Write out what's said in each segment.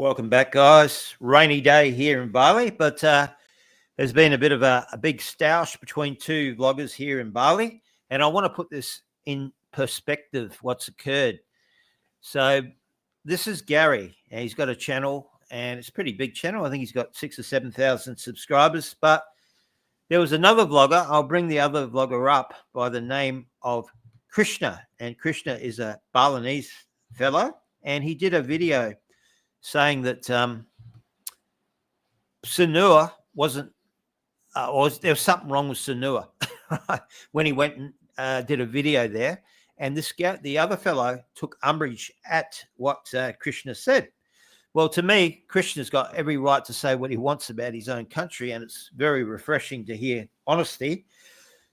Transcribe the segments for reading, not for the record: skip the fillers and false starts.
Welcome back, guys. Rainy day here in Bali, but there's been a bit of a big stoush between two vloggers here in Bali, and I want to put this in perspective, what's occurred. So this is Gary, and he's got a channel, and it's a pretty big channel. I think he's got 6,000 or 7,000 subscribers, but there was another vlogger. I'll bring the other vlogger up by the name of Krisna, and Krisna is a Balinese fellow, and he did a video saying that Sanua wasn't, or there was something wrong with Sanua when he went and did a video there. And the other fellow took umbrage at what Krishna said. Well, to me, Krishna's got every right to say what he wants about his own country, and it's very refreshing to hear honesty.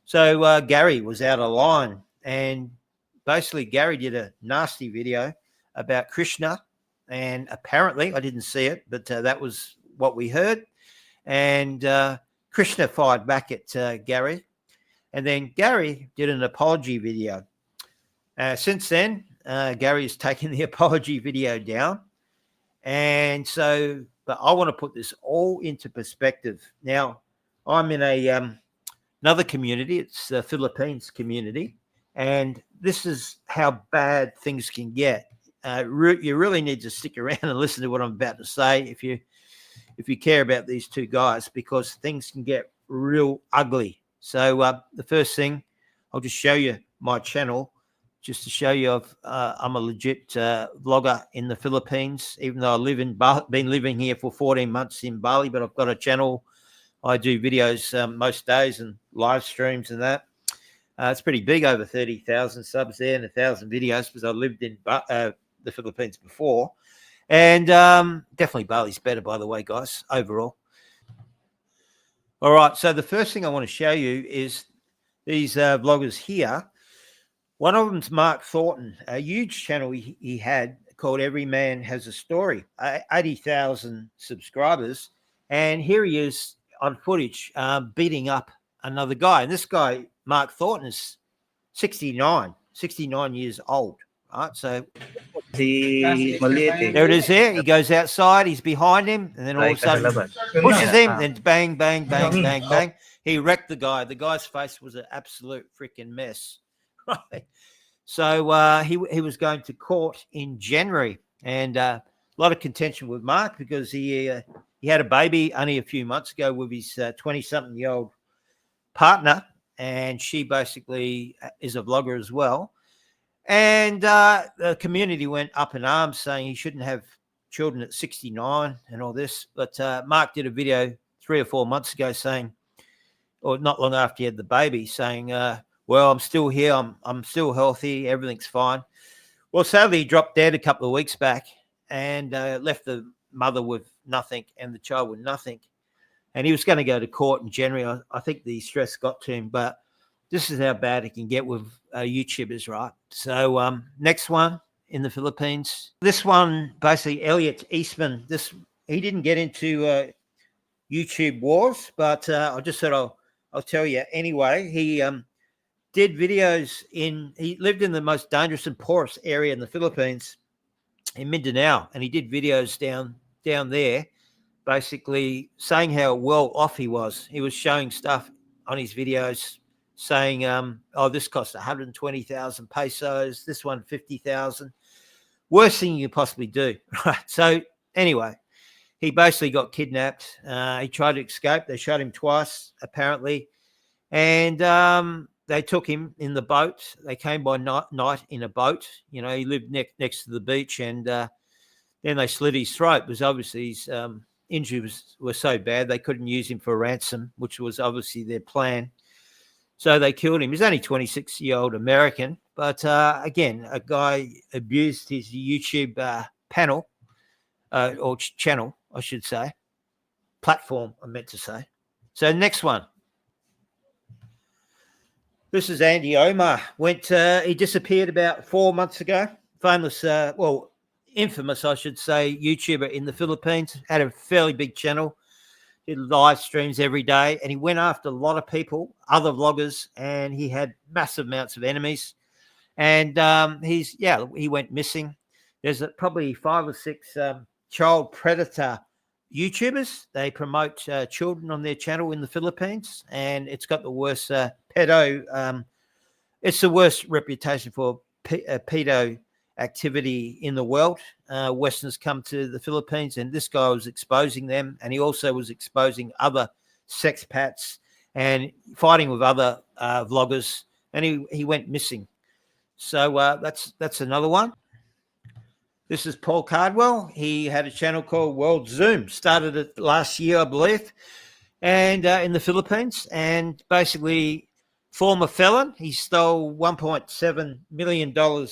So Gary was out of line, and basically Gary did a nasty video about Krishna. And apparently, I didn't see it, but that was what we heard. And Krishna fired back at Gary. And then Gary did an apology video. Since then, Gary has taken the apology video down. And so, but I want to put this all into perspective. Now, I'm in another community. It's the Philippines community. And this is how bad things can get. You really need to stick around and listen to what I'm about to say if you care about these two guys, because things can get real ugly. So the first thing, I'll just show you my channel, just to show you I'm a legit vlogger in the Philippines, even though been living here for 14 months in Bali, but I've got a channel. I do videos most days and live streams and that. It's pretty big, over 30,000 subs there and 1,000 videos, because I lived in the Philippines before. And definitely Bali's better, by the way, guys, overall. All right, so the first thing I want to show you is these vloggers here. One of them's Mark Thornton, a huge channel he had called Every Man Has a Story, 80,000 subscribers. And here he is on footage beating up another guy. And this guy, Mark Thornton, is 69 years old. Right, so there it is there. He goes outside, he's behind him, and then all of a sudden pushes him, then bang, bang, bang, bang, bang. He wrecked the guy. The guy's face was an absolute freaking mess. Right. So he was going to court in January, and a lot of contention with Mark, because he had a baby only a few months ago with his 20-something-year-old partner, and she basically is a vlogger as well. And the community went up in arms saying he shouldn't have children at 69 and all this. But Mark did a video 3 or 4 months ago saying, or not long after he had the baby, saying, well, I'm still here. I'm still healthy. Everything's fine. Well, sadly, he dropped dead a couple of weeks back and left the mother with nothing and the child with nothing. And he was going to go to court in January. I think the stress got to him, but this is how bad it can get with YouTubers, right? So next one in the Philippines. This one, basically, Elliot, Eastman. He didn't get into YouTube wars, but I just said I'll tell you anyway. He did videos he lived in the most dangerous and poorest area in the Philippines, in Mindanao, and he did videos down there, basically saying how well off he was. He was showing stuff on his videos, saying, oh, this cost 120,000 pesos, this one 50,000. Worst thing you could possibly do, right? So anyway, he basically got kidnapped. He tried to escape. They shot him twice, apparently. And they took him in the boat. They came by night in a boat. You know, he lived next to the beach, and then they slit his throat, because obviously his injuries were so bad they couldn't use him for ransom, which was obviously their plan. So they killed him. He's only 26-year-old American. But again, a guy abused his YouTube panel, or channel, I should say. Platform, I meant to say. So next one. This is Andy Omar. He disappeared about 4 months ago. Famous, infamous, I should say, YouTuber in the Philippines. Had a fairly big channel. Did live streams every day, and he went after a lot of people, other vloggers, and he had massive amounts of enemies. And he went missing. There's probably 5 or 6 child predator YouTubers. They promote children on their channel in the Philippines, and it's got the worst pedo. It's the worst reputation for pedo activity in the world. Westerners come to the Philippines, and this guy was exposing them, and he also was exposing other sexpats and fighting with other vloggers, and he went missing. So that's another one. This is Paul Cardwell. He had a channel called World Zoom. Started it last year, I believe, and in the Philippines. And basically, former felon. He stole $1.7 million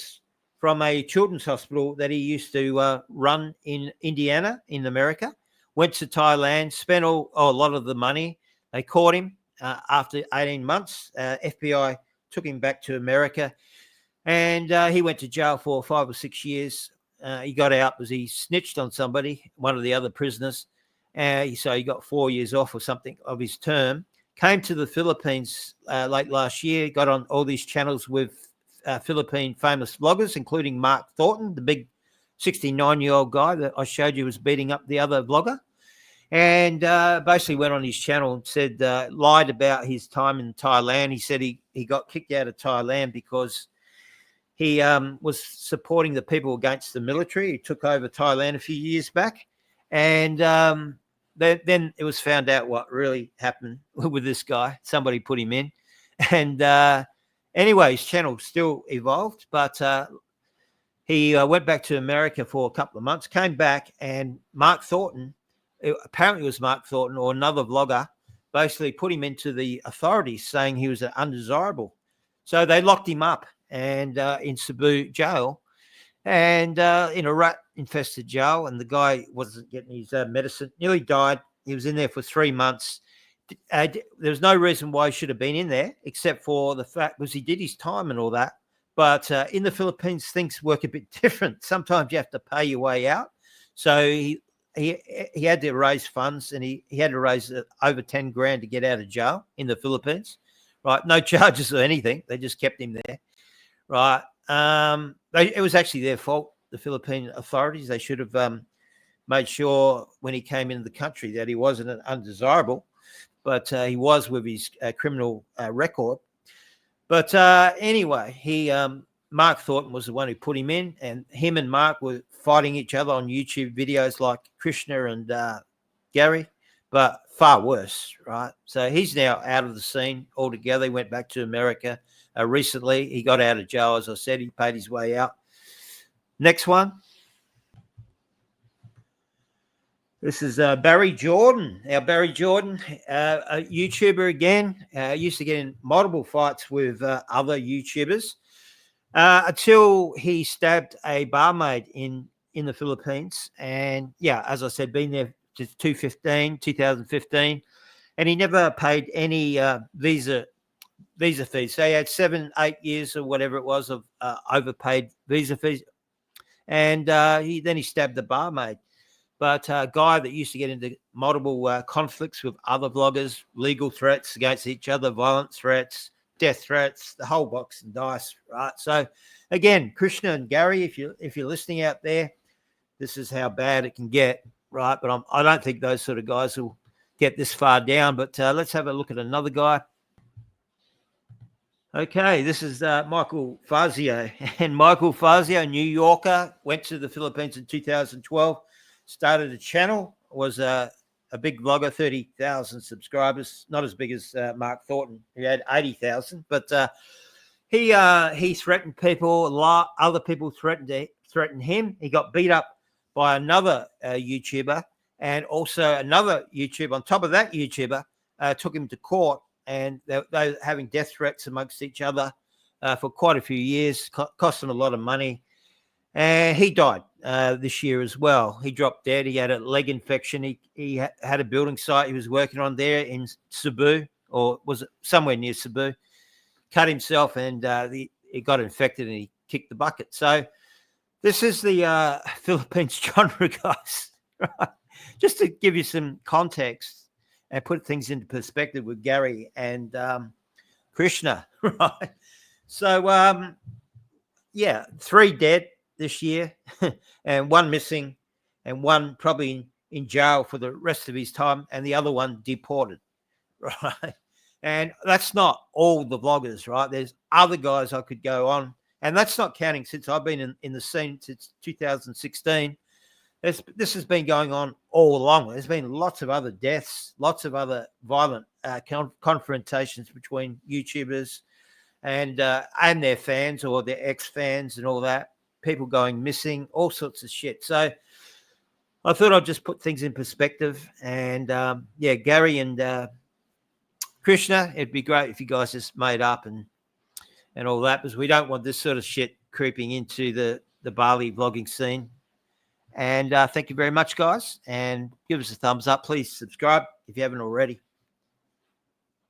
from a children's hospital that he used to run in Indiana, in America. Went to Thailand, spent a lot of the money. They caught him after 18 months. FBI took him back to America, and he went to jail for 5 or 6 years. He got out because he snitched on somebody, one of the other prisoners. So he got 4 years off or something of his term. Came to the Philippines late last year, got on all these channels with Philippine famous vloggers, including Mark Thornton, the big 69-year-old guy that I showed you was beating up the other vlogger. And basically went on his channel and said, lied about his time in Thailand. He said he got kicked out of Thailand because he was supporting the people against the military. He took over Thailand a few years back. And then it was found out what really happened with this guy. Somebody put him in. And anyway, his channel still evolved. But he went back to America for a couple of months, came back, and Mark Thornton, apparently it was Mark Thornton or another vlogger, basically put him into the authorities saying he was an undesirable. So they locked him up and in Cebu jail, and in a rat-infested jail, and the guy wasn't getting his medicine, nearly died. He was in there for 3 months. There was no reason why he should have been in there, except for the fact because he did his time and all that. But in the Philippines, things work a bit different. Sometimes you have to pay your way out. So he had to raise funds, and he had to raise over 10 grand to get out of jail in the Philippines. Right, no charges or anything. They just kept him there. Right. It was actually their fault, the Philippine authorities. They should have made sure when he came into the country that he wasn't an undesirable, but he was with his criminal record. But anyway, Mark Thornton was the one who put him in, and him and Mark were fighting each other on YouTube videos like Krisna and Gary, but far worse, right? So he's now out of the scene altogether. He went back to America recently. He got out of jail, as I said. He paid his way out. Next one. This is Barry Jordan. Now, Barry Jordan, a YouTuber again, used to get in multiple fights with other YouTubers until he stabbed a barmaid in the Philippines. And yeah, as I said, been there since 2015, and he never paid any visa fees. So he had 7-8 years or whatever it was of overpaid visa fees, and he stabbed the barmaid. But a guy that used to get into multiple conflicts with other vloggers, legal threats against each other, violent threats, death threats, the whole box and dice, right? So again, Krisna and Gary, if you're listening out there, this is how bad it can get, right? But I don't think those sort of guys will get this far down. But let's have a look at another guy. Okay, this is Michael Fario. And Michael Fario, New Yorker, went to the Philippines in 2012, started a channel, was a big vlogger, 30,000 subscribers, not as big as Mark Thornton, who had 80,000. But he threatened people. A lot other people threatened him. He got beat up by another YouTuber, and also another YouTuber on top of that YouTuber took him to court. And they were having death threats amongst each other for quite a few years, cost them a lot of money. And he died this year as well. He dropped dead. He had a leg infection. He had a building site he was working on there in Cebu, or was it somewhere near Cebu, cut himself, and he got infected, and he kicked the bucket. So this is the Philippines genre, guys, right? Just to give you some context and put things into perspective with Gary and Krisna, right? So, 3 dead this year and 1 missing. and one probably in jail for the rest of his time, and the other one deported, right? And that's not all the vloggers, right? There's other guys I could go on, and that's not counting since I've been in the scene since 2016. This has been going on all along. There's been lots of other deaths, lots of other violent confrontations between YouTubers and their fans or their ex-fans and all that. People going missing, all sorts of shit. So I thought I'd just put things in perspective. And yeah, Gary and Krishna, it'd be great if you guys just made up and all that, because we don't want this sort of shit creeping into the Bali vlogging scene. And thank you very much, guys. And give us a thumbs up. Please subscribe if you haven't already.